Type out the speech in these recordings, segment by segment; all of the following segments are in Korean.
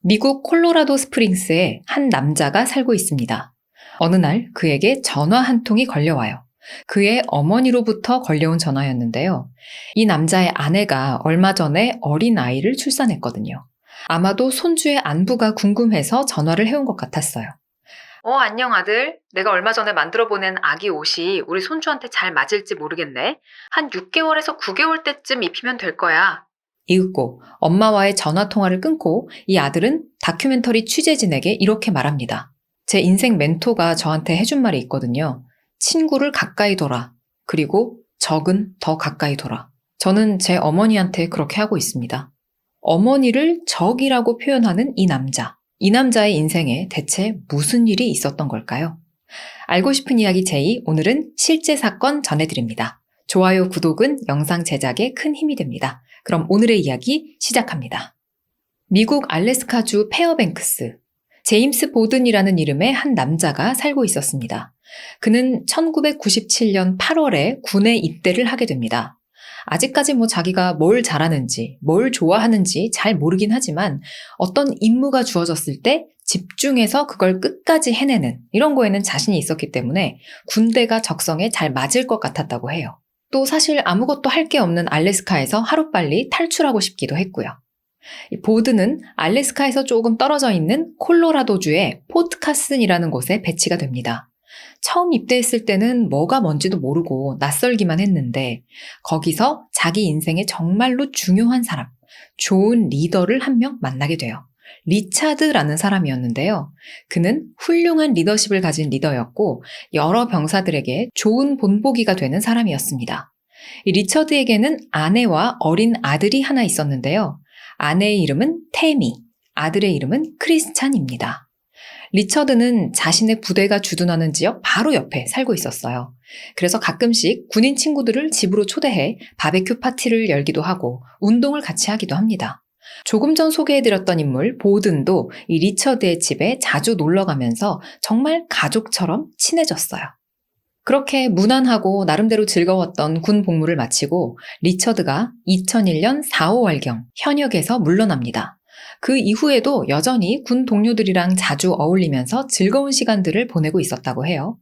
미국 콜로라도 스프링스에 한 남자가 살고 있습니다. 어느 날 그에게 전화 한 통이 걸려와요. 그의 어머니로부터 걸려온 전화였는데요. 이 남자의 아내가 얼마 전에 어린 아이를 출산했거든요. 아마도 손주의 안부가 궁금해서 전화를 해온 것 같았어요. 안녕 아들. 내가 얼마 전에 만들어 보낸 아기 옷이 우리 손주한테 잘 맞을지 모르겠네. 한 6개월에서 9개월 때쯤 입히면 될 거야. 이윽고 엄마와의 전화 통화를 끊고 이 아들은 다큐멘터리 취재진에게 이렇게 말합니다. 제 인생 멘토가 저한테 해준 말이 있거든요. 친구를 가까이 둬라. 그리고 적은 더 가까이 둬라. 저는 제 어머니한테 그렇게 하고 있습니다. 어머니를 적이라고 표현하는 이 남자. 이 남자의 인생에 대체 무슨 일이 있었던 걸까요? 알고 싶은 이야기 제이, 오늘은 실제 사건 전해드립니다. 좋아요, 구독은 영상 제작에 큰 힘이 됩니다. 그럼 오늘의 이야기 시작합니다. 미국 알래스카주 페어뱅크스, 제임스 보든이라는 이름의 한 남자가 살고 있었습니다. 그는 1997년 8월에 군에 입대를 하게 됩니다. 아직까지 자기가 뭘 잘하는지, 뭘 좋아하는지 잘 모르긴 하지만 어떤 임무가 주어졌을 때 집중해서 그걸 끝까지 해내는 이런 거에는 자신이 있었기 때문에 군대가 적성에 잘 맞을 것 같았다고 해요. 또 사실 아무것도 할 게 없는 알래스카에서 하루빨리 탈출하고 싶기도 했고요. 보드는 알래스카에서 조금 떨어져 있는 콜로라도주의 포트 카슨이라는 곳에 배치가 됩니다. 처음 입대했을 때는 뭐가 뭔지도 모르고 낯설기만 했는데 거기서 자기 인생에 정말로 중요한 사람, 좋은 리더를 한 명 만나게 돼요. 리차드라는 사람이었는데요. 그는 훌륭한 리더십을 가진 리더였고 여러 병사들에게 좋은 본보기가 되는 사람이었습니다. 이 리처드에게는 아내와 어린 아들이 하나 있었는데요. 아내의 이름은 태미, 아들의 이름은 크리스찬입니다. 리처드는 자신의 부대가 주둔하는 지역 바로 옆에 살고 있었어요. 그래서 가끔씩 군인 친구들을 집으로 초대해 바베큐 파티를 열기도 하고 운동을 같이 하기도 합니다. 조금 전 소개해드렸던 인물 보든도 이 리처드의 집에 자주 놀러가면서 정말 가족처럼 친해졌어요. 그렇게 무난하고 나름대로 즐거웠던 군 복무를 마치고 리처드가 2001년 4, 5월경 현역에서 물러납니다. 그 이후에도 여전히 군 동료들이랑 자주 어울리면서 즐거운 시간들을 보내고 있었다고 해요.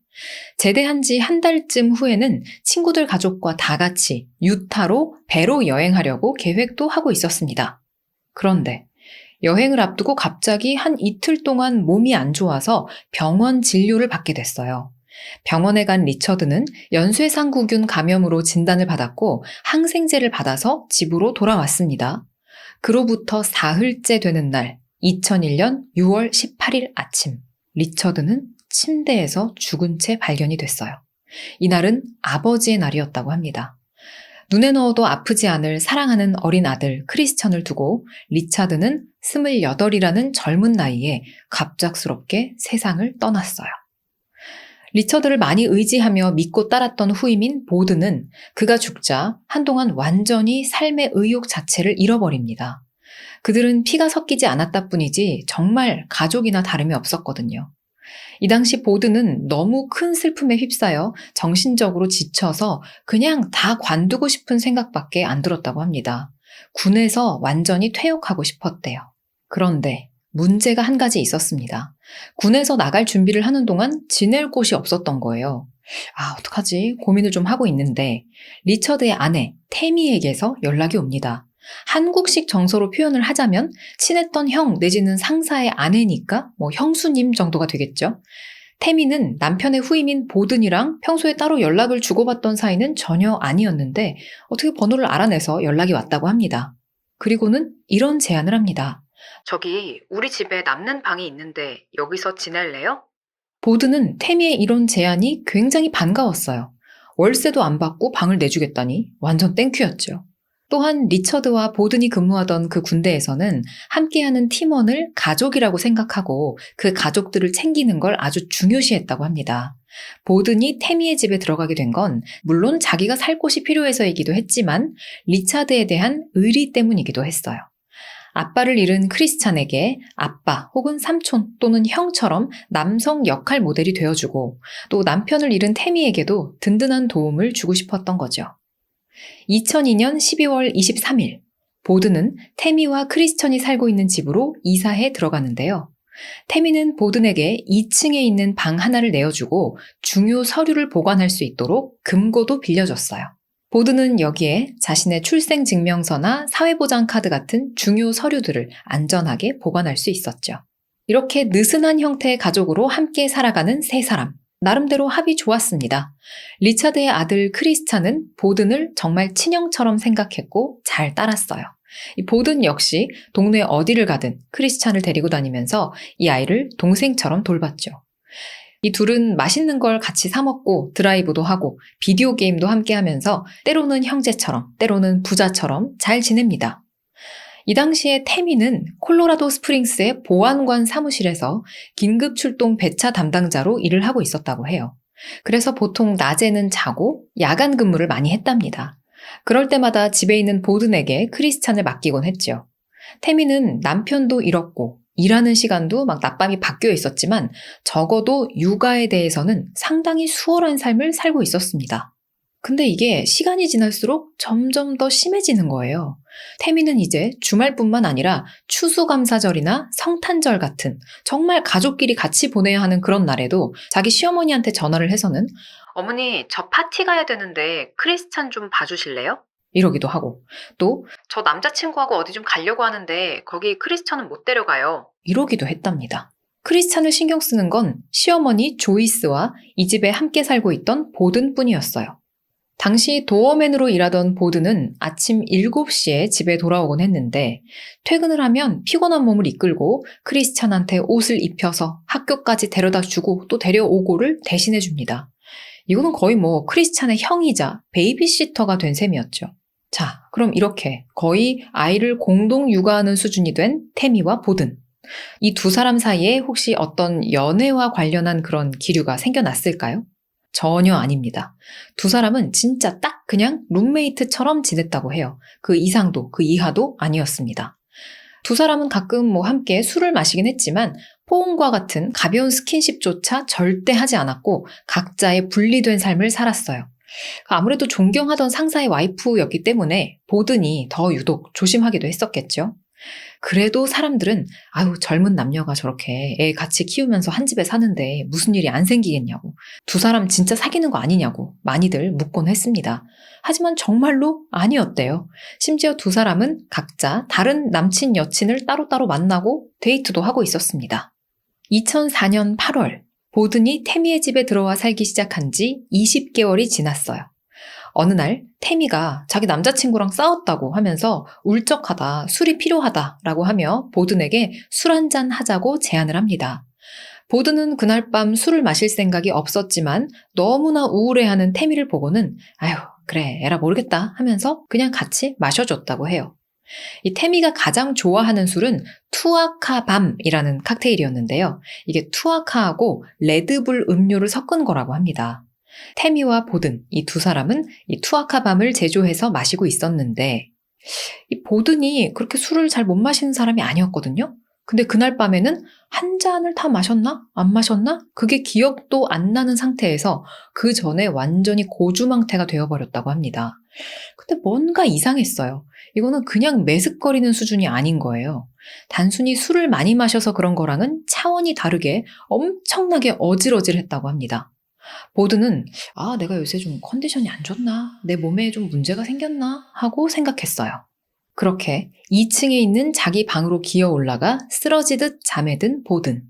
제대한 지 한 달쯤 후에는 친구들 가족과 다 같이 유타로 배로 여행하려고 계획도 하고 있었습니다. 그런데 여행을 앞두고 갑자기 한 이틀 동안 몸이 안 좋아서 병원 진료를 받게 됐어요. 병원에 간 리처드는 연쇄상구균 감염으로 진단을 받았고 항생제를 받아서 집으로 돌아왔습니다. 그로부터 사흘째 되는 날, 2001년 6월 18일 아침, 리처드는 침대에서 죽은 채 발견이 됐어요. 이날은 아버지의 날이었다고 합니다. 눈에 넣어도 아프지 않을 사랑하는 어린 아들 크리스천을 두고 리차드는 28이라는 젊은 나이에 갑작스럽게 세상을 떠났어요. 리처드를 많이 의지하며 믿고 따랐던 후임인 보드는 그가 죽자 한동안 완전히 삶의 의욕 자체를 잃어버립니다. 그들은 피가 섞이지 않았다 뿐이지 정말 가족이나 다름이 없었거든요. 이 당시 보드는 너무 큰 슬픔에 휩싸여 정신적으로 지쳐서 그냥 다 관두고 싶은 생각밖에 안 들었다고 합니다. 군에서 완전히 퇴역하고 싶었대요. 그런데 문제가 한 가지 있었습니다. 군에서 나갈 준비를 하는 동안 지낼 곳이 없었던 거예요. 어떡하지? 고민을 좀 하고 있는데 리처드의 아내 태미에게서 연락이 옵니다. 한국식 정서로 표현을 하자면 친했던 형 내지는 상사의 아내니까 형수님 정도가 되겠죠. 태미는 남편의 후임인 보든이랑 평소에 따로 연락을 주고받던 사이는 전혀 아니었는데 어떻게 번호를 알아내서 연락이 왔다고 합니다. 그리고는 이런 제안을 합니다. 저기 우리 집에 남는 방이 있는데 여기서 지낼래요? 보드는 태미의 이런 제안이 굉장히 반가웠어요. 월세도 안 받고 방을 내주겠다니 완전 땡큐였죠. 또한 리처드와 보든이 근무하던 그 군대에서는 함께하는 팀원을 가족이라고 생각하고 그 가족들을 챙기는 걸 아주 중요시했다고 합니다. 보든이 태미의 집에 들어가게 된 건 물론 자기가 살 곳이 필요해서이기도 했지만 리차드에 대한 의리 때문이기도 했어요. 아빠를 잃은 크리스찬에게 아빠 혹은 삼촌 또는 형처럼 남성 역할 모델이 되어주고 또 남편을 잃은 태미에게도 든든한 도움을 주고 싶었던 거죠. 2002년 12월 23일 보든은 태미와 크리스천이 살고 있는 집으로 이사해 들어가는데요. 태미는 보든에게 2층에 있는 방 하나를 내어주고 중요 서류를 보관할 수 있도록 금고도 빌려줬어요. 보든은 여기에 자신의 출생증명서나 사회보장카드 같은 중요 서류들을 안전하게 보관할 수 있었죠. 이렇게 느슨한 형태의 가족으로 함께 살아가는 세 사람. 나름대로 합이 좋았습니다. 리차드의 아들 크리스찬은 보든을 정말 친형처럼 생각했고 잘 따랐어요. 이 보든 역시 동네 어디를 가든 크리스찬을 데리고 다니면서 이 아이를 동생처럼 돌봤죠. 이 둘은 맛있는 걸 같이 사 먹고 드라이브도 하고 비디오 게임도 함께 하면서 때로는 형제처럼 때로는 부자처럼 잘 지냅니다. 이 당시에 태미는 콜로라도 스프링스의 보안관 사무실에서 긴급 출동 배차 담당자로 일을 하고 있었다고 해요. 그래서 보통 낮에는 자고 야간 근무를 많이 했답니다. 그럴 때마다 집에 있는 보든에게 크리스찬을 맡기곤 했죠. 태미는 남편도 잃었고 일하는 시간도 막 낮밤이 바뀌어 있었지만 적어도 육아에 대해서는 상당히 수월한 삶을 살고 있었습니다. 근데 이게 시간이 지날수록 점점 더 심해지는 거예요. 태미는 이제 주말뿐만 아니라 추수감사절이나 성탄절 같은 정말 가족끼리 같이 보내야 하는 그런 날에도 자기 시어머니한테 전화를 해서는 어머니, 저 파티 가야 되는데 크리스찬 좀 봐주실래요? 이러기도 하고 또 저 남자친구하고 어디 좀 가려고 하는데 거기 크리스찬은 못 데려가요. 이러기도 했답니다. 크리스찬을 신경 쓰는 건 시어머니 조이스와 이 집에 함께 살고 있던 보든뿐이었어요. 당시 도어맨으로 일하던 보든은 아침 7시에 집에 돌아오곤 했는데 퇴근을 하면 피곤한 몸을 이끌고 크리스찬한테 옷을 입혀서 학교까지 데려다 주고 또 데려오고를 대신해 줍니다. 이거는 거의 크리스찬의 형이자 베이비시터가 된 셈이었죠. 자, 그럼 이렇게 거의 아이를 공동 육아하는 수준이 된 태미와 보든. 이 두 사람 사이에 혹시 어떤 연애와 관련한 그런 기류가 생겨났을까요? 전혀 아닙니다. 두 사람은 진짜 딱 그냥 룸메이트처럼 지냈다고 해요. 그 이상도 그 이하도 아니었습니다. 두 사람은 가끔 함께 술을 마시긴 했지만 포옹과 같은 가벼운 스킨십조차 절대 하지 않았고 각자의 분리된 삶을 살았어요. 아무래도 존경하던 상사의 와이프였기 때문에 보든이 더 유독 조심하기도 했었겠죠. 그래도 사람들은 아유 젊은 남녀가 저렇게 애 같이 키우면서 한 집에 사는데 무슨 일이 안 생기겠냐고 두 사람 진짜 사귀는 거 아니냐고 많이들 묻곤 했습니다. 하지만 정말로 아니었대요. 심지어 두 사람은 각자 다른 남친 여친을 따로따로 만나고 데이트도 하고 있었습니다. 2004년 8월 보든이 태미의 집에 들어와 살기 시작한 지 20개월이 지났어요. 어느 날 태미가 자기 남자친구랑 싸웠다고 하면서 울적하다, 술이 필요하다라고 하며 보든에게 술 한잔 하자고 제안을 합니다. 보든은 그날 밤 술을 마실 생각이 없었지만 너무나 우울해하는 태미를 보고는 아휴 그래 에라 모르겠다 하면서 그냥 같이 마셔줬다고 해요. 이 태미가 가장 좋아하는 술은 투아카밤이라는 칵테일이었는데요. 이게 투아카하고 레드불 음료를 섞은 거라고 합니다. 태미와 보든 이 두 사람은 이 투아카밤을 제조해서 마시고 있었는데 이 보든이 그렇게 술을 잘 못 마시는 사람이 아니었거든요. 근데 그날 밤에는 한 잔을 다 마셨나? 안 마셨나? 그게 기억도 안 나는 상태에서 그 전에 완전히 고주망태가 되어버렸다고 합니다. 근데 뭔가 이상했어요. 이거는 그냥 메슥거리는 수준이 아닌 거예요. 단순히 술을 많이 마셔서 그런 거랑은 차원이 다르게 엄청나게 어질어질했다고 합니다. 보든은 내가 요새 좀 컨디션이 안 좋나? 내 몸에 좀 문제가 생겼나? 하고 생각했어요. 그렇게 2층에 있는 자기 방으로 기어 올라가 쓰러지듯 잠에 든 보든.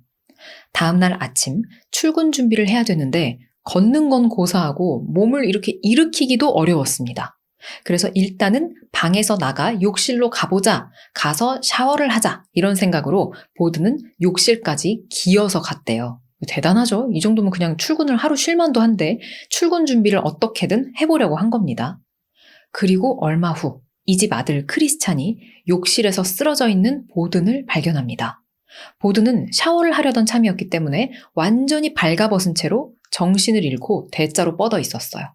다음날 아침 출근 준비를 해야 되는데 걷는 건 고사하고 몸을 이렇게 일으키기도 어려웠습니다. 그래서 일단은 방에서 나가 욕실로 가보자, 가서 샤워를 하자 이런 생각으로 보든은 욕실까지 기어서 갔대요. 대단하죠? 이 정도면 그냥 출근을 하루 쉴만도 한데 출근 준비를 어떻게든 해보려고 한 겁니다. 그리고 얼마 후 이 집 아들 크리스찬이 욕실에서 쓰러져 있는 보든을 발견합니다. 보든은 샤워를 하려던 참이었기 때문에 완전히 발가벗은 채로 정신을 잃고 대자로 뻗어 있었어요.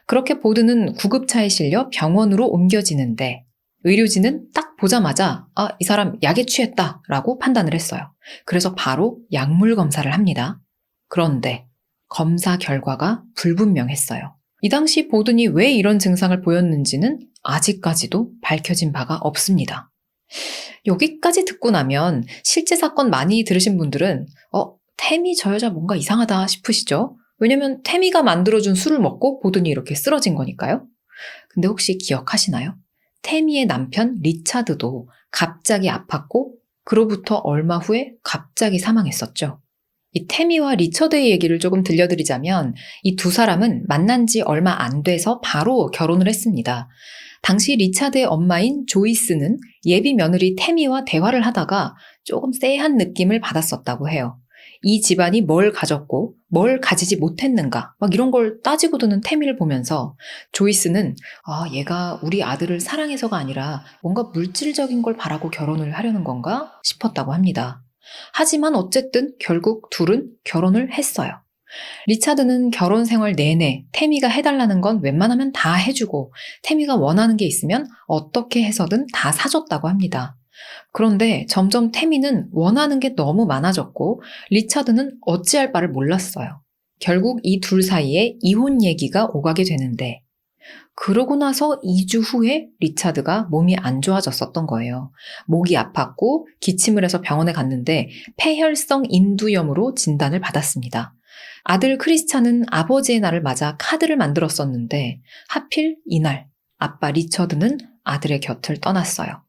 그렇게 보든은 구급차에 실려 병원으로 옮겨지는데 의료진은 딱 보자마자 이 사람 약에 취했다라고 판단을 했어요. 그래서 바로 약물 검사를 합니다. 그런데 검사 결과가 불분명했어요. 이 당시 보든이 왜 이런 증상을 보였는지는 아직까지도 밝혀진 바가 없습니다. 여기까지 듣고 나면 실제 사건 많이 들으신 분들은 태미 저 여자 뭔가 이상하다 싶으시죠? 왜냐면 태미가 만들어준 술을 먹고 보든이 이렇게 쓰러진 거니까요. 근데 혹시 기억하시나요? 태미의 남편 리차드도 갑자기 아팠고 그로부터 얼마 후에 갑자기 사망했었죠. 이 태미와 리처드의 얘기를 조금 들려드리자면 이 두 사람은 만난 지 얼마 안 돼서 바로 결혼을 했습니다. 당시 리차드의 엄마인 조이스는 예비 며느리 태미와 대화를 하다가 조금 쎄한 느낌을 받았었다고 해요. 이 집안이 뭘 가졌고 뭘 가지지 못했는가 막 이런 걸 따지고 드는 태미를 보면서 조이스는 얘가 우리 아들을 사랑해서가 아니라 뭔가 물질적인 걸 바라고 결혼을 하려는 건가 싶었다고 합니다. 하지만 어쨌든 결국 둘은 결혼을 했어요. 리차드는 결혼 생활 내내 태미가 해달라는 건 웬만하면 다 해주고 태미가 원하는 게 있으면 어떻게 해서든 다 사줬다고 합니다. 그런데 점점 태미는 원하는 게 너무 많아졌고 리차드는 어찌할 바를 몰랐어요. 결국 이 둘 사이에 이혼 얘기가 오가게 되는데 그러고 나서 2주 후에 리차드가 몸이 안 좋아졌었던 거예요. 목이 아팠고 기침을 해서 병원에 갔는데 폐혈성 인두염으로 진단을 받았습니다. 아들 크리스찬은 아버지의 날을 맞아 카드를 만들었었는데 하필 이날 아빠 리처드는 아들의 곁을 떠났어요.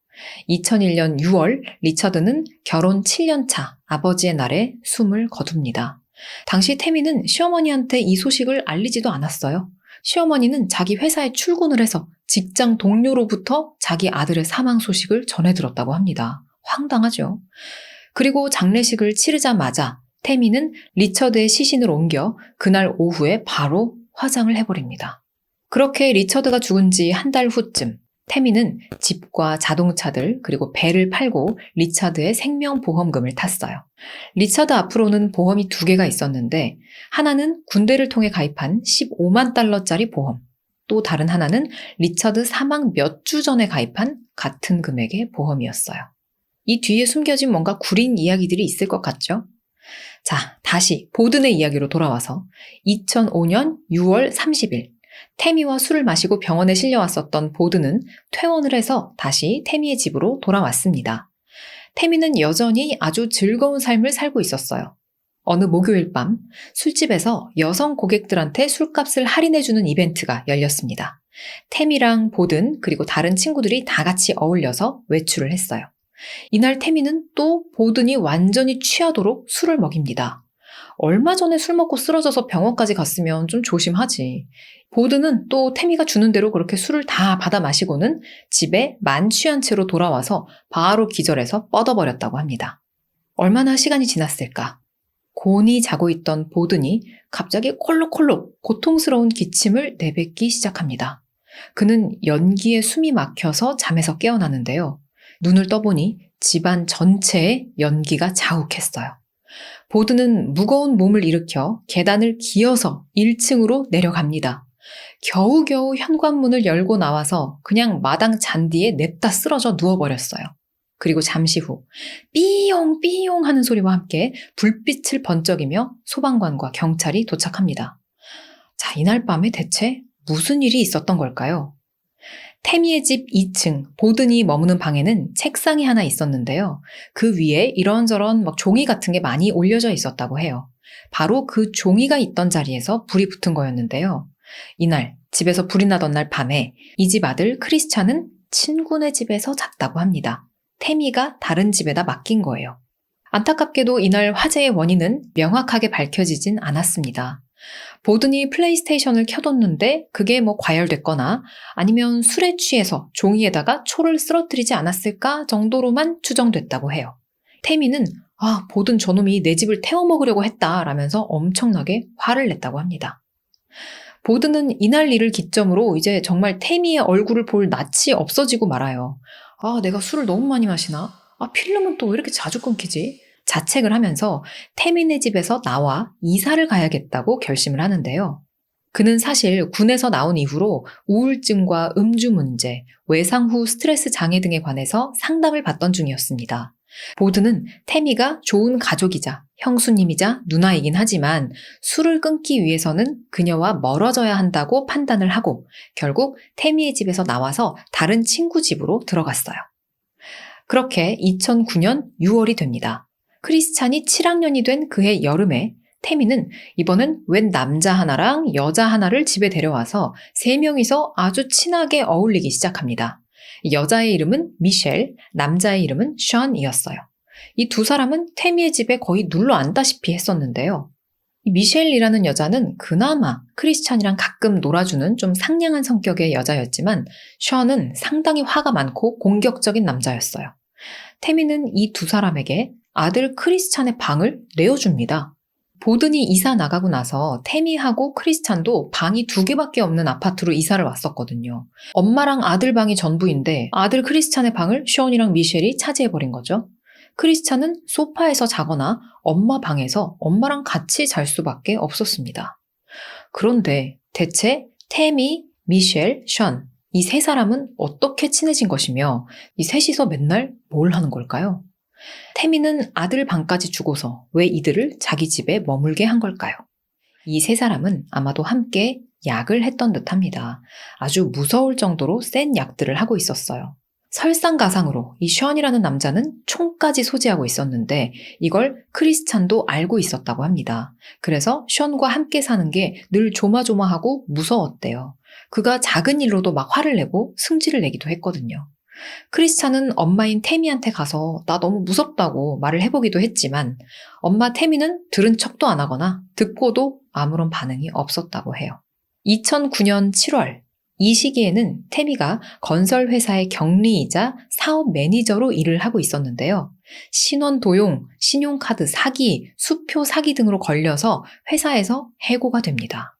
2001년 6월 리처드는 결혼 7년 차 아버지의 날에 숨을 거둡니다. 당시 태미는 시어머니한테 이 소식을 알리지도 않았어요. 시어머니는 자기 회사에 출근을 해서 직장 동료로부터 자기 아들의 사망 소식을 전해 들었다고 합니다. 황당하죠. 그리고 장례식을 치르자마자 태미는 리처드의 시신을 옮겨 그날 오후에 바로 화장을 해버립니다. 그렇게 리처드가 죽은 지 한 달 후쯤 태미는 집과 자동차들 그리고 배를 팔고 리차드의 생명보험금을 탔어요. 리차드 앞으로는 보험이 2개가 있었는데 하나는 군대를 통해 가입한 15만 달러짜리 보험, 또 다른 하나는 리차드 사망 몇 주 전에 가입한 같은 금액의 보험이었어요. 이 뒤에 숨겨진 뭔가 구린 이야기들이 있을 것 같죠? 자, 다시 보든의 이야기로 돌아와서 2005년 6월 30일 태미와 술을 마시고 병원에 실려왔었던 보든은 퇴원을 해서 다시 태미의 집으로 돌아왔습니다. 태미는 여전히 아주 즐거운 삶을 살고 있었어요. 어느 목요일 밤 술집에서 여성 고객들한테 술값을 할인해주는 이벤트가 열렸습니다. 태미랑 보든 그리고 다른 친구들이 다 같이 어울려서 외출을 했어요. 이날 태미는 또 보든이 완전히 취하도록 술을 먹입니다. 얼마 전에 술 먹고 쓰러져서 병원까지 갔으면 좀 조심하지. 보든은 또 태미가 주는 대로 그렇게 술을 다 받아 마시고는 집에 만취한 채로 돌아와서 바로 기절해서 뻗어버렸다고 합니다. 얼마나 시간이 지났을까? 곤히 자고 있던 보든이 갑자기 콜록콜록 고통스러운 기침을 내뱉기 시작합니다. 그는 연기에 숨이 막혀서 잠에서 깨어나는데요. 눈을 떠보니 집안 전체에 연기가 자욱했어요. 보드는 무거운 몸을 일으켜 계단을 기어서 1층으로 내려갑니다. 겨우겨우 현관문을 열고 나와서 그냥 마당 잔디에 냅다 쓰러져 누워버렸어요. 그리고 잠시 후 삐용 삐용 하는 소리와 함께 불빛을 번쩍이며 소방관과 경찰이 도착합니다. 자, 이날 밤에 대체 무슨 일이 있었던 걸까요? 태미의 집 2층 보든이 머무는 방에는 책상이 하나 있었는데요. 그 위에 이런저런 종이 같은 게 많이 올려져 있었다고 해요. 바로 그 종이가 있던 자리에서 불이 붙은 거였는데요. 이날 집에서 불이 나던 날 밤에 이 집 아들 크리스찬은 친구네 집에서 잤다고 합니다. 태미가 다른 집에다 맡긴 거예요. 안타깝게도 이날 화재의 원인은 명확하게 밝혀지진 않았습니다. 보든이 플레이스테이션을 켜뒀는데 그게 과열됐거나 아니면 술에 취해서 종이에다가 초를 쓰러뜨리지 않았을까 정도로만 추정됐다고 해요. 태미는 보든 저놈이 내 집을 태워먹으려고 했다라면서 엄청나게 화를 냈다고 합니다. 보든은 이날 일을 기점으로 이제 정말 태미의 얼굴을 볼 낯이 없어지고 말아요. 내가 술을 너무 많이 마시나? 필름은 또 왜 이렇게 자주 끊기지? 자책을 하면서 태민의 집에서 나와 이사를 가야겠다고 결심을 하는데요. 그는 사실 군에서 나온 이후로 우울증과 음주 문제, 외상 후 스트레스 장애 등에 관해서 상담을 받던 중이었습니다. 보드는 태미가 좋은 가족이자 형수님이자 누나이긴 하지만 술을 끊기 위해서는 그녀와 멀어져야 한다고 판단을 하고 결국 태미의 집에서 나와서 다른 친구 집으로 들어갔어요. 그렇게 2009년 6월이 됩니다. 크리스찬이 7학년이 된 그해 여름에 태미는 이번엔 웬 남자 하나랑 여자 하나를 집에 데려와서 3명이서 아주 친하게 어울리기 시작합니다. 여자의 이름은 미셸, 남자의 이름은 션이었어요. 이 두 사람은 태미의 집에 거의 눌러 앉다시피 했었는데요. 이 미셸이라는 여자는 그나마 크리스찬이랑 가끔 놀아주는 좀 상냥한 성격의 여자였지만 션은 상당히 화가 많고 공격적인 남자였어요. 태미는 이 두 사람에게 아들 크리스찬의 방을 내어줍니다. 보든이 이사 나가고 나서 태미하고 크리스찬도 방이 2개밖에 없는 아파트로 이사를 왔었거든요. 엄마랑 아들 방이 전부인데 아들 크리스찬의 방을 션이랑 미셸이 차지해버린 거죠. 크리스찬은 소파에서 자거나 엄마 방에서 엄마랑 같이 잘 수밖에 없었습니다. 그런데 대체 태미, 미셸, 션, 이 세 사람은 어떻게 친해진 것이며 이 셋이서 맨날 뭘 하는 걸까요? 태미는 아들 방까지 주고서 왜 이들을 자기 집에 머물게 한 걸까요? 이 세 사람은 아마도 함께 약을 했던 듯합니다. 아주 무서울 정도로 센 약들을 하고 있었어요. 설상가상으로 이 션이라는 남자는 총까지 소지하고 있었는데 이걸 크리스찬도 알고 있었다고 합니다. 그래서 션과 함께 사는 게 늘 조마조마하고 무서웠대요. 그가 작은 일로도 막 화를 내고 승질을 내기도 했거든요. 크리스찬은 엄마인 태미한테 가서 나 너무 무섭다고 말을 해보기도 했지만 엄마 태미는 들은 척도 안 하거나 듣고도 아무런 반응이 없었다고 해요. 2009년 7월 이 시기에는 태미가 건설회사의 경리이자 사업 매니저로 일을 하고 있었는데요. 신원 도용, 신용카드 사기, 수표 사기 등으로 걸려서 회사에서 해고가 됩니다.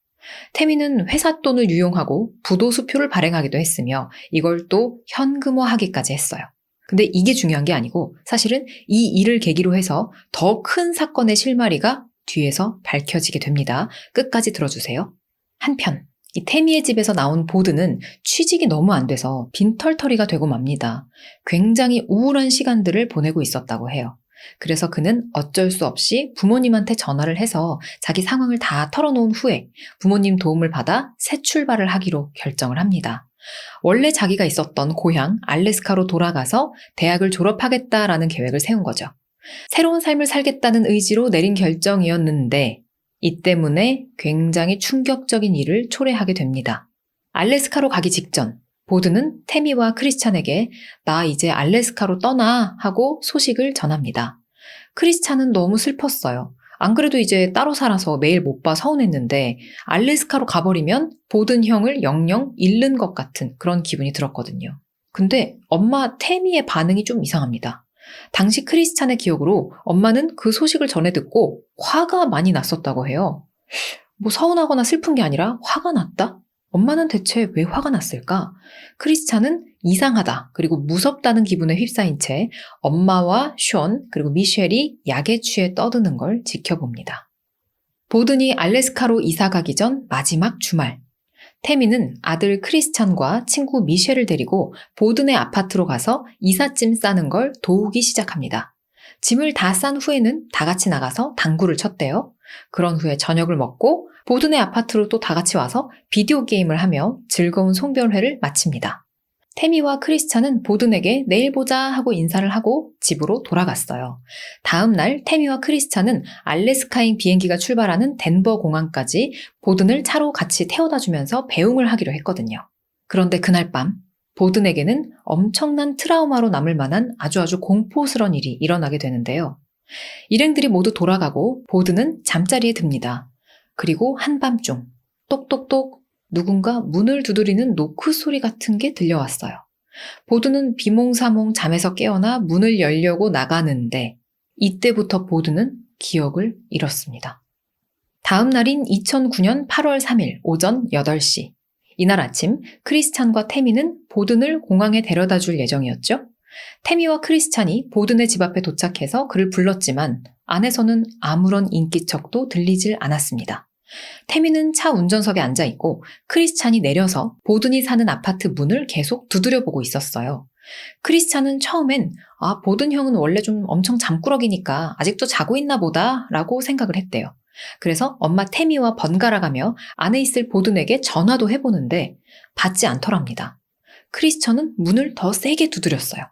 태미는 회사 돈을 유용하고 부도수표를 발행하기도 했으며 이걸 또 현금화하기까지 했어요. 근데 이게 중요한 게 아니고 사실은 이 일을 계기로 해서 더 큰 사건의 실마리가 뒤에서 밝혀지게 됩니다. 끝까지 들어주세요. 한편 이 태미의 집에서 나온 보드는 취직이 너무 안 돼서 빈털터리가 되고 맙니다. 굉장히 우울한 시간들을 보내고 있었다고 해요. 그래서 그는 어쩔 수 없이 부모님한테 전화를 해서 자기 상황을 다 털어놓은 후에 부모님 도움을 받아 새 출발을 하기로 결정을 합니다. 원래 자기가 있었던 고향 알래스카로 돌아가서 대학을 졸업하겠다라는 계획을 세운 거죠. 새로운 삶을 살겠다는 의지로 내린 결정이었는데 이 때문에 굉장히 충격적인 일을 초래하게 됩니다. 알래스카로 가기 직전 보드는 태미와 크리스찬에게 나 이제 알래스카로 떠나 하고 소식을 전합니다. 크리스찬은 너무 슬펐어요. 안 그래도 이제 따로 살아서 매일 못 봐 서운했는데 알래스카로 가버리면 보든 형을 영영 잃는 것 같은 그런 기분이 들었거든요. 근데 엄마 태미의 반응이 좀 이상합니다. 당시 크리스찬의 기억으로 엄마는 그 소식을 전해 듣고 화가 많이 났었다고 해요. 뭐 서운하거나 슬픈 게 아니라 화가 났다? 엄마는 대체 왜 화가 났을까? 크리스찬은 이상하다 그리고 무섭다는 기분에 휩싸인 채 엄마와 션 그리고 미셸이 약에 취해 떠드는 걸 지켜봅니다. 보든이 알래스카로 이사 가기 전 마지막 주말 태미는 아들 크리스찬과 친구 미셸을 데리고 보든의 아파트로 가서 이삿짐 싸는 걸 도우기 시작합니다. 짐을 다 싼 후에는 다 같이 나가서 당구를 쳤대요. 그런 후에 저녁을 먹고 보든의 아파트로 또 다 같이 와서 비디오 게임을 하며 즐거운 송별회를 마칩니다. 태미와 크리스찬은 보든에게 내일 보자 하고 인사를 하고 집으로 돌아갔어요. 다음 날 태미와 크리스찬은 알래스카행 비행기가 출발하는 덴버 공항까지 보든을 차로 같이 태워다 주면서 배웅을 하기로 했거든요. 그런데 그날 밤 보든에게는 엄청난 트라우마로 남을 만한 아주 공포스러운 일이 일어나게 되는데요. 일행들이 모두 돌아가고 보든은 잠자리에 듭니다. 그리고 한밤중 똑똑똑 누군가 문을 두드리는 노크 소리 같은 게 들려왔어요. 보드는 비몽사몽 잠에서 깨어나 문을 열려고 나가는데 이때부터 보드는 기억을 잃었습니다. 다음 날인 2009년 8월 3일 오전 8시. 이날 아침 크리스찬과 태미는 보든을 공항에 데려다 줄 예정이었죠. 태미와 크리스찬이 보든의 집 앞에 도착해서 그를 불렀지만 안에서는 아무런 인기척도 들리질 않았습니다. 태미는 차 운전석에 앉아있고 크리스찬이 내려서 보든이 사는 아파트 문을 계속 두드려보고 있었어요. 크리스찬은 처음엔 보든 형은 원래 좀 엄청 잠꾸러기니까 아직도 자고 있나 보다 라고 생각을 했대요. 그래서 엄마 태미와 번갈아가며 안에 있을 보든에게 전화도 해보는데 받지 않더랍니다. 크리스찬은 문을 더 세게 두드렸어요.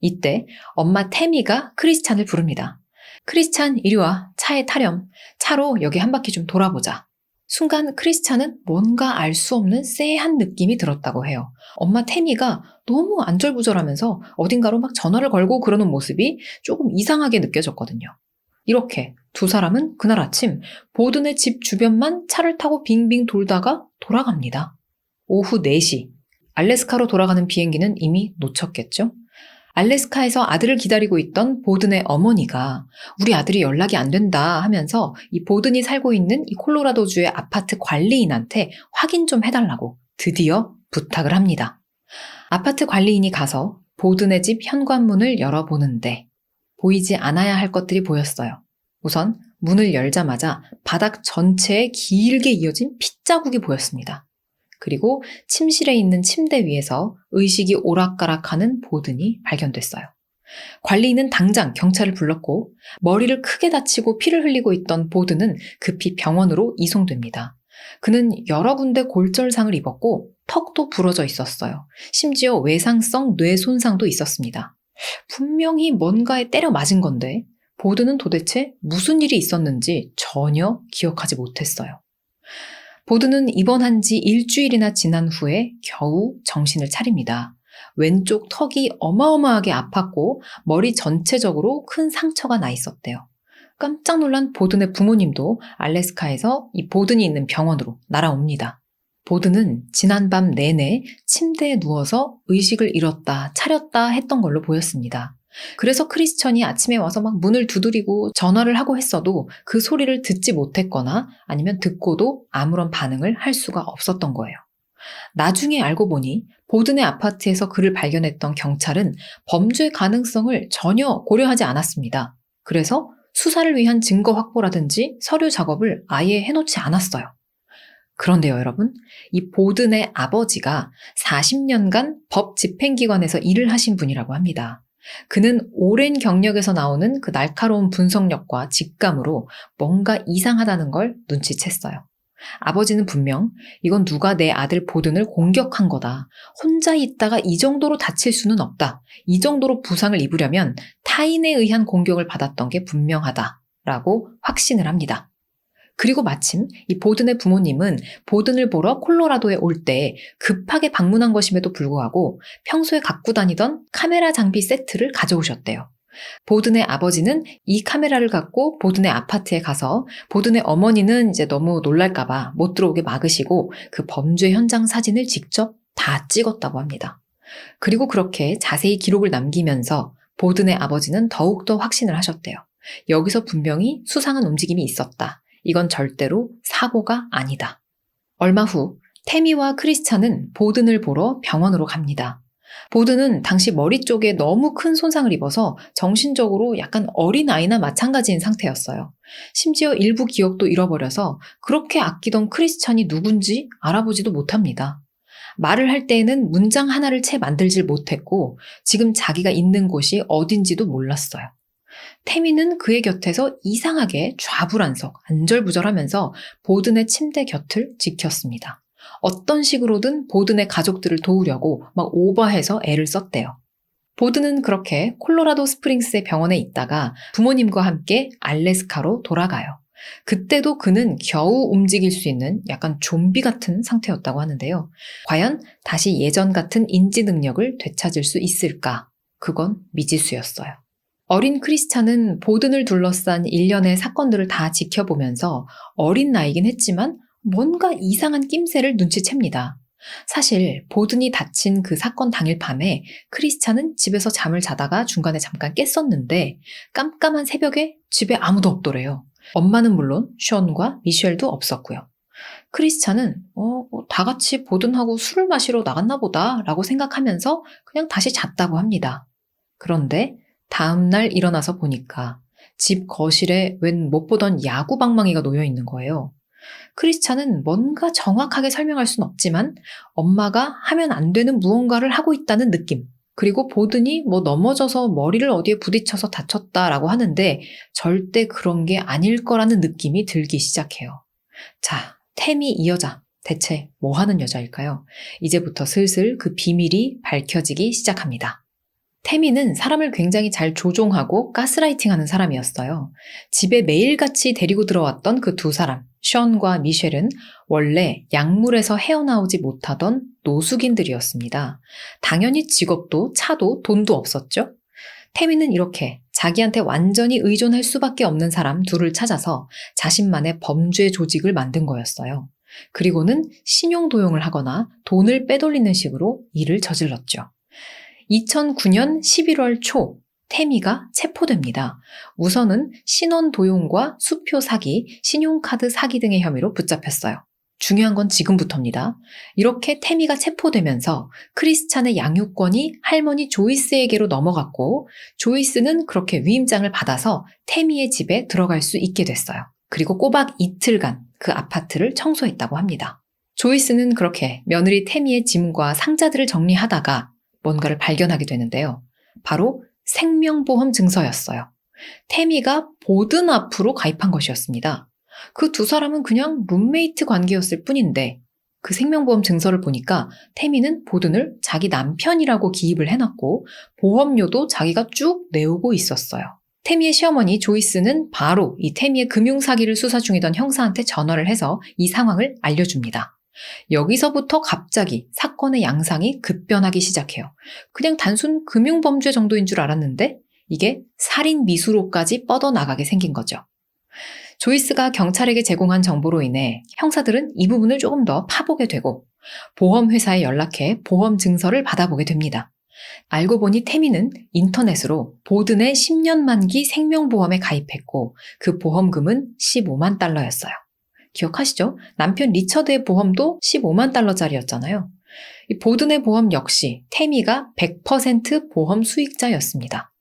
이때 엄마 태미가 크리스찬을 부릅니다. 크리스찬 이리 와. 차에 타렴. 차로 여기 한 바퀴 좀 돌아보자. 순간 크리스찬은 뭔가 알 수 없는 쎄한 느낌이 들었다고 해요. 엄마 태미가 너무 안절부절하면서 어딘가로 막 전화를 걸고 그러는 모습이 조금 이상하게 느껴졌거든요. 이렇게 두 사람은 그날 아침 보든의 집 주변만 차를 타고 빙빙 돌다가 돌아갑니다. 오후 4시. 알래스카로 돌아가는 비행기는 이미 놓쳤겠죠? 알래스카에서 아들을 기다리고 있던 보든의 어머니가 우리 아들이 연락이 안 된다 하면서 이 보든이 살고 있는 이 콜로라도주의 아파트 관리인한테 확인 좀 해달라고 드디어 부탁을 합니다. 아파트 관리인이 가서 보든의 집 현관문을 열어보는데 보이지 않아야 할 것들이 보였어요. 우선 문을 열자마자 바닥 전체에 길게 이어진 핏자국이 보였습니다. 그리고 침실에 있는 침대 위에서 의식이 오락가락하는 보든이 발견됐어요. 관리인은 당장 경찰을 불렀고 머리를 크게 다치고 피를 흘리고 있던 보든은 급히 병원으로 이송됩니다. 그는 여러 군데 골절상을 입었고 턱도 부러져 있었어요. 심지어 외상성 뇌 손상도 있었습니다. 분명히 뭔가에 때려 맞은 건데 보든은 도대체 무슨 일이 있었는지 전혀 기억하지 못했어요. 보든은 입원한 지 일주일이나 지난 후에 겨우 정신을 차립니다. 왼쪽 턱이 어마어마하게 아팠고 머리 전체적으로 큰 상처가 나 있었대요. 깜짝 놀란 보든의 부모님도 알래스카에서 이 보든이 있는 병원으로 날아옵니다. 보든은 지난밤 내내 침대에 누워서 의식을 잃었다 차렸다 했던 걸로 보였습니다. 그래서 크리스천이 아침에 와서 막 문을 두드리고 전화를 하고 했어도 그 소리를 듣지 못했거나 아니면 듣고도 아무런 반응을 할 수가 없었던 거예요. 나중에 알고 보니 보든의 아파트에서 그를 발견했던 경찰은 범죄 가능성을 전혀 고려하지 않았습니다. 그래서 수사를 위한 증거 확보라든지 서류 작업을 아예 해놓지 않았어요. 그런데요, 여러분, 이 보든의 아버지가 40년간 법 집행기관에서 일을 하신 분이라고 합니다. 그는 오랜 경력에서 나오는 그 날카로운 분석력과 직감으로 뭔가 이상하다는 걸 눈치챘어요. 아버지는 분명 이건 누가 내 아들 보든을 공격한 거다. 혼자 있다가 이 정도로 다칠 수는 없다. 이 정도로 부상을 입으려면 타인에 의한 공격을 받았던 게 분명하다라고 확신을 합니다. 그리고 마침 이 보든의 부모님은 보든을 보러 콜로라도에 올 때 급하게 방문한 것임에도 불구하고 평소에 갖고 다니던 카메라 장비 세트를 가져오셨대요. 보든의 아버지는 이 카메라를 갖고 보든의 아파트에 가서 보든의 어머니는 이제 너무 놀랄까봐 못 들어오게 막으시고 그 범죄 현장 사진을 직접 다 찍었다고 합니다. 그리고 그렇게 자세히 기록을 남기면서 보든의 아버지는 더욱더 확신을 하셨대요. 여기서 분명히 수상한 움직임이 있었다. 이건 절대로 사고가 아니다. 얼마 후 태미와 크리스찬은 보든을 보러 병원으로 갑니다. 보든은 당시 머리 쪽에 너무 큰 손상을 입어서 정신적으로 약간 어린아이나 마찬가지인 상태였어요. 심지어 일부 기억도 잃어버려서 그렇게 아끼던 크리스찬이 누군지 알아보지도 못합니다. 말을 할 때에는 문장 하나를 채 만들질 못했고 지금 자기가 있는 곳이 어딘지도 몰랐어요. 태미는 그의 곁에서 이상하게 좌불안석, 안절부절하면서 보든의 침대 곁을 지켰습니다. 어떤 식으로든 보든의 가족들을 도우려고 막 오버해서 애를 썼대요. 보든은 그렇게 콜로라도 스프링스의 병원에 있다가 부모님과 함께 알래스카로 돌아가요. 그때도 그는 겨우 움직일 수 있는 약간 좀비 같은 상태였다고 하는데요. 과연 다시 예전 같은 인지 능력을 되찾을 수 있을까? 그건 미지수였어요. 어린 크리스찬은 보든을 둘러싼 일련의 사건들을 다 지켜보면서 어린 나이긴 했지만 뭔가 이상한 낌새를 눈치챕니다. 사실 보든이 다친 그 사건 당일 밤에 크리스찬은 집에서 잠을 자다가 중간에 잠깐 깼었는데 깜깜한 새벽에 집에 아무도 없더래요. 엄마는 물론 션과 미셸도 없었고요. 크리스찬은 다 같이 보든하고 술을 마시러 나갔나 보다 라고 생각하면서 그냥 다시 잤다고 합니다. 그런데 다음 날 일어나서 보니까 집 거실에 웬 못 보던 야구 방망이가 놓여 있는 거예요. 크리스찬은 뭔가 정확하게 설명할 순 없지만 엄마가 하면 안 되는 무언가를 하고 있다는 느낌, 그리고 보든이 넘어져서 머리를 어디에 부딪혀서 다쳤다라고 하는데 절대 그런 게 아닐 거라는 느낌이 들기 시작해요. 자, 템이 이 여자 대체 뭐 하는 여자일까요? 이제부터 슬슬 그 비밀이 밝혀지기 시작합니다. 태미는 사람을 굉장히 잘 조종하고 가스라이팅하는 사람이었어요. 집에 매일같이 데리고 들어왔던 그 두 사람, 션과 미셸은 원래 약물에서 헤어나오지 못하던 노숙인들이었습니다. 당연히 직업도 차도 돈도 없었죠. 태미는 이렇게 자기한테 완전히 의존할 수밖에 없는 사람 둘을 찾아서 자신만의 범죄 조직을 만든 거였어요. 그리고는 신용 도용을 하거나 돈을 빼돌리는 식으로 일을 저질렀죠. 2009년 11월 초 태미가 체포됩니다. 우선은 신원 도용과 수표 사기, 신용카드 사기 등의 혐의로 붙잡혔어요. 중요한 건 지금부터입니다. 이렇게 태미가 체포되면서 크리스찬의 양육권이 할머니 조이스에게로 넘어갔고 조이스는 그렇게 위임장을 받아서 태미의 집에 들어갈 수 있게 됐어요. 그리고 꼬박 이틀간 그 아파트를 청소했다고 합니다. 조이스는 그렇게 며느리 태미의 짐과 상자들을 정리하다가 뭔가를 발견하게 되는데요. 바로 생명보험 증서였어요. 태미가 보든 앞으로 가입한 것이었습니다. 그 두 사람은 그냥 룸메이트 관계였을 뿐인데 그 생명보험 증서를 보니까 태미는 보든을 자기 남편이라고 기입을 해놨고 보험료도 자기가 쭉 내오고 있었어요. 태미의 시어머니 조이스는 바로 이 태미의 금융사기를 수사 중이던 형사한테 전화를 해서 이 상황을 알려줍니다. 여기서부터 갑자기 사건의 양상이 급변하기 시작해요. 그냥 단순 금융범죄 정도인 줄 알았는데 이게 살인 미수로까지 뻗어나가게 생긴 거죠. 조이스가 경찰에게 제공한 정보로 인해 형사들은 이 부분을 조금 더 파보게 되고 보험회사에 연락해 보험 증서를 받아보게 됩니다. 알고 보니 태미는 인터넷으로 보든의 10년 만기 생명보험에 가입했고 그 보험금은 15만 달러였어요. 기억하시죠? 남편 리처드의 보험도 15만 달러짜리였잖아요. 이 보든의 보험 역시 태미가 100% 보험 수익자였습니다.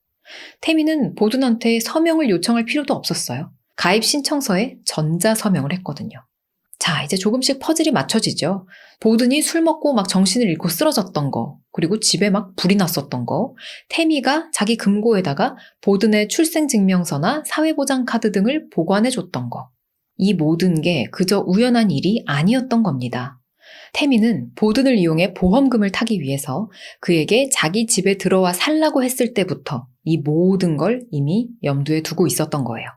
태미는 보든한테 서명을 요청할 필요도 없었어요. 가입 신청서에 전자 서명을 했거든요. 자, 이제 조금씩 퍼즐이 맞춰지죠. 보든이 술 먹고 막 정신을 잃고 쓰러졌던 거, 그리고 집에 막 불이 났었던 거, 태미가 자기 금고에다가 보든의 출생증명서나 사회보장카드 등을 보관해줬던 거. 이 모든 게 그저 우연한 일이 아니었던 겁니다. 태미는 보든을 이용해 보험금을 타기 위해서 그에게 자기 집에 들어와 살라고 했을 때부터 이 모든 걸 이미 염두에 두고 있었던 거예요.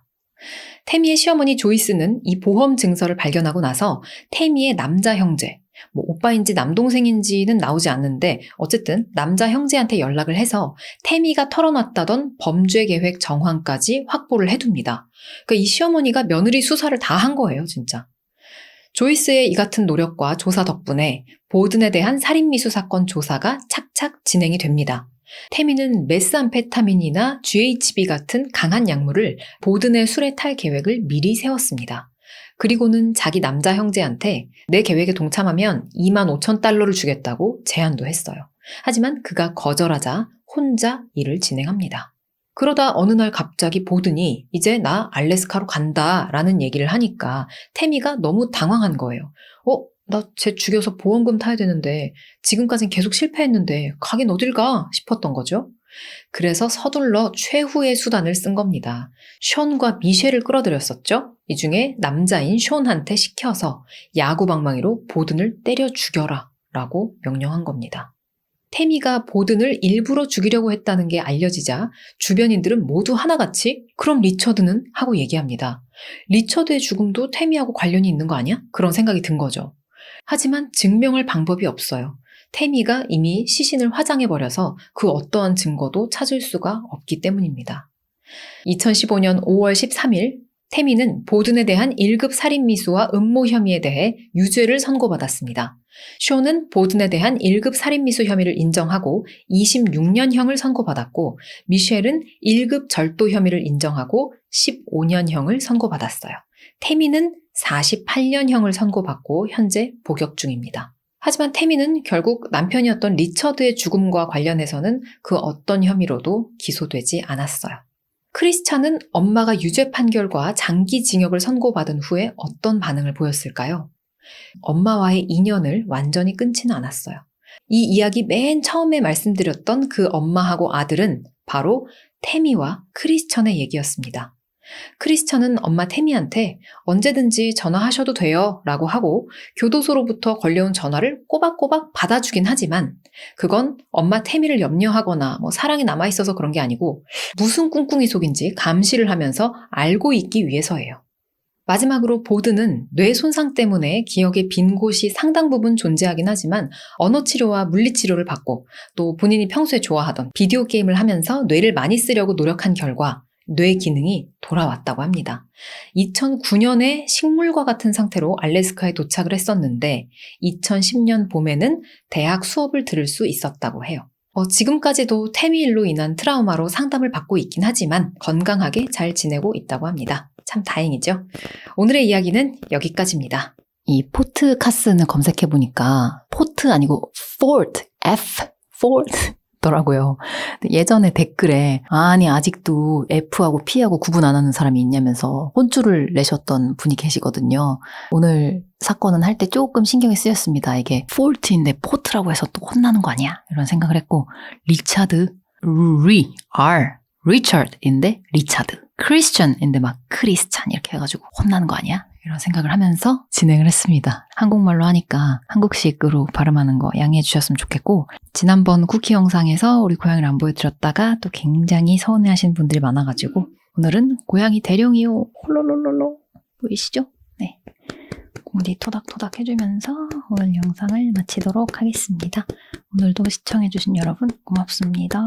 태미의 시어머니 조이스는 이 보험 증서를 발견하고 나서 태미의 남자 형제, 오빠인지 남동생인지는 나오지 않는데 어쨌든 남자 형제한테 연락을 해서 태미가 털어놨다던 범죄 계획 정황까지 확보를 해둡니다. 그러니까 이 시어머니가 며느리 수사를 다 한 거예요, 진짜. 조이스의 이 같은 노력과 조사 덕분에 보든에 대한 살인미수 사건 조사가 착착 진행이 됩니다. 태미는 메스암페타민이나 GHB 같은 강한 약물을 보든의 술에 탈 계획을 미리 세웠습니다. 그리고는 자기 남자 형제한테 내 계획에 동참하면 2만 5천 달러를 주겠다고 제안도 했어요. 하지만 그가 거절하자 혼자 일을 진행합니다. 그러다 어느 날 갑자기 보든이 이제 나 알래스카로 간다 라는 얘기를 하니까 태미가 너무 당황한 거예요. 나 쟤 죽여서 보험금 타야 되는데 지금까진 계속 실패했는데 가긴 어딜 가 싶었던 거죠. 그래서 서둘러 최후의 수단을 쓴 겁니다. 션과 미셸을 끌어들였었죠. 이 중에 남자인 션한테 시켜서 야구방망이로 보든을 때려 죽여라 라고 명령한 겁니다. 태미가 보든을 일부러 죽이려고 했다는 게 알려지자 주변인들은 모두 하나같이 그럼 리처드는? 하고 얘기합니다. 리처드의 죽음도 태미하고 관련이 있는 거 아니야? 그런 생각이 든 거죠. 하지만 증명할 방법이 없어요. 태미가 이미 시신을 화장해버려서 그 어떠한 증거도 찾을 수가 없기 때문입니다. 2015년 5월 13일 태미는 보든에 대한 1급 살인미수와 음모 혐의에 대해 유죄를 선고받았습니다. 쇼는 보든에 대한 1급 살인미수 혐의를 인정하고 26년형을 선고받았고 미셸은 1급 절도 혐의를 인정하고 15년형을 선고받았어요. 태미는 48년형을 선고받고 현재 복역 중입니다. 하지만 태미는 결국 남편이었던 리처드의 죽음과 관련해서는 그 어떤 혐의로도 기소되지 않았어요. 크리스찬은 엄마가 유죄 판결과 장기 징역을 선고받은 후에 어떤 반응을 보였을까요? 엄마와의 인연을 완전히 끊지는 않았어요. 이 이야기 맨 처음에 말씀드렸던 그 엄마하고 아들은 바로 태미와 크리스천의 얘기였습니다. 크리스천은 엄마 태미한테 언제든지 전화하셔도 돼요 라고 하고 교도소로부터 걸려온 전화를 꼬박꼬박 받아주긴 하지만 그건 엄마 태미를 염려하거나 사랑이 남아있어서 그런 게 아니고 무슨 꿍꿍이 속인지 감시를 하면서 알고 있기 위해서예요. 마지막으로 보드는 뇌 손상 때문에 기억의 빈 곳이 상당 부분 존재하긴 하지만 언어 치료와 물리 치료를 받고 또 본인이 평소에 좋아하던 비디오 게임을 하면서 뇌를 많이 쓰려고 노력한 결과 뇌 기능이 돌아왔다고 합니다. 2009년에 식물과 같은 상태로 알래스카에 도착을 했었는데 2010년 봄에는 대학 수업을 들을 수 있었다고 해요. 지금까지도 태미일로 인한 트라우마로 상담을 받고 있긴 하지만 건강하게 잘 지내고 있다고 합니다. 참 다행이죠. 오늘의 이야기는 여기까지입니다. 이 포트카스는 검색해보니까 포트 아니고 fort, 더라고요. 예전에 댓글에 아니 아직도 F하고 P하고 구분 안 하는 사람이 있냐면서 혼쭐을 내셨던 분이 계시거든요. 오늘 사건은 할 때 조금 신경이 쓰였습니다. 이게 fault인데 포트라고 해서 또 혼나는 거 아니야? 이런 생각을 했고 리차드, 리차드인데 리차드, 크리스천인데 막 크리스찬 이렇게 해가지고 혼나는 거 아니야? 이런 생각을 하면서 진행을 했습니다. 한국말로 하니까 한국식으로 발음하는 거 양해해 주셨으면 좋겠고 지난번 쿠키 영상에서 우리 고양이를 안 보여드렸다가 또 굉장히 서운해하시는 분들이 많아가지고 오늘은 고양이 대령이요 홀로롤롤로 보이시죠? 네, 공디 토닥토닥 해주면서 오늘 영상을 마치도록 하겠습니다. 오늘도 시청해주신 여러분 고맙습니다.